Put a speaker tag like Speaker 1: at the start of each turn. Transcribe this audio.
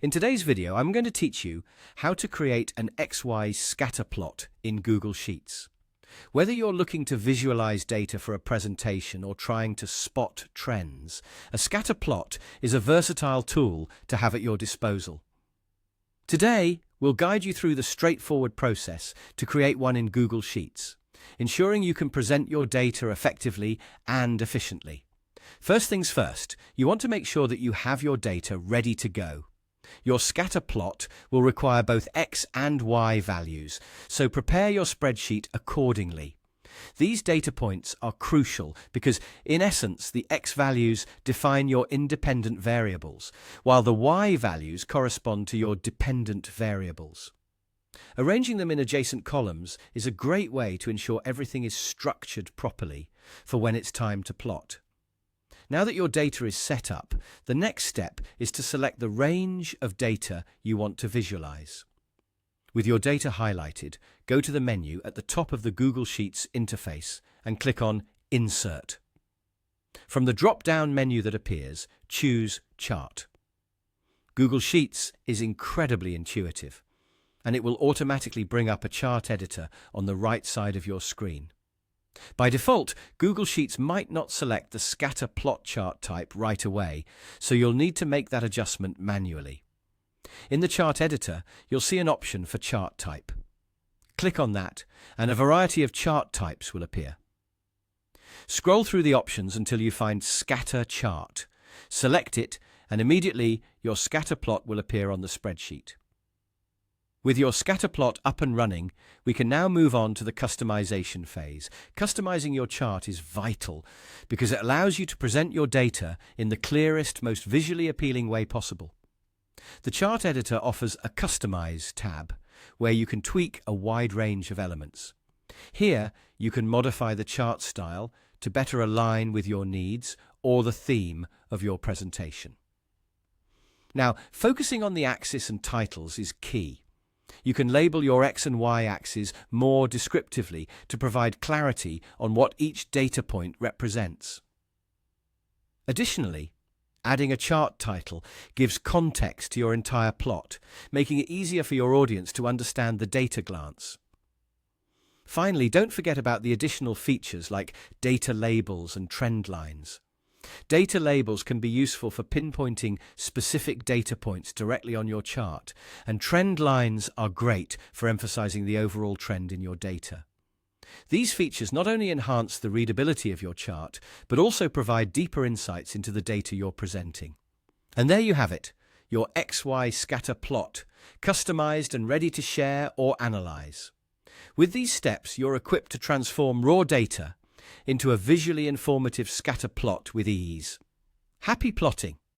Speaker 1: In today's video, I'm going to teach you how to create an XY scatter plot in Google Sheets. Whether you're looking to visualize data for a presentation or trying to spot trends, a scatter plot is a versatile tool to have at your disposal. Today, we'll guide you through the straightforward process to create one in Google Sheets, ensuring you can present your data effectively and efficiently. First things first, you want to make sure that you have your data ready to go. Your scatter plot will require both X and Y values, so prepare your spreadsheet accordingly. These data points are crucial because, in essence, the X values define your independent variables, while the Y values correspond to your dependent variables. Arranging them in adjacent columns is a great way to ensure everything is structured properly for when it's time to plot. Now that your data is set up, the next step is to select the range of data you want to visualize. With your data highlighted, go to the menu at the top of the Google Sheets interface and click on Insert. From the drop-down menu that appears, choose Chart. Google Sheets is incredibly intuitive, and it will automatically bring up a chart editor on the right side of your screen. By default, Google Sheets might not select the scatter plot chart type right away, so you'll need to make that adjustment manually. In the chart editor, you'll see an option for chart type. Click on that, and a variety of chart types will appear. Scroll through the options until you find Scatter Chart. Select it, and immediately your scatter plot will appear on the spreadsheet. With your scatter plot up and running, we can now move on to the customization phase. Customizing your chart is vital because it allows you to present your data in the clearest, most visually appealing way possible. The chart editor offers a Customize tab where you can tweak a wide range of elements. Here, you can modify the chart style to better align with your needs or the theme of your presentation. Now, focusing on the axis and titles is key. You can label your X and Y axes more descriptively to provide clarity on what each data point represents. Additionally, adding a chart title gives context to your entire plot, making it easier for your audience to understand the data glance. Finally, don't forget about the additional features like data labels and trend lines. Data labels can be useful for pinpointing specific data points directly on your chart, and trend lines are great for emphasizing the overall trend in your data. These features not only enhance the readability of your chart, but also provide deeper insights into the data you're presenting. And there you have it, your XY scatter plot, customized and ready to share or analyze. With these steps, you're equipped to transform raw data into a visually informative scatter plot with ease. Happy plotting!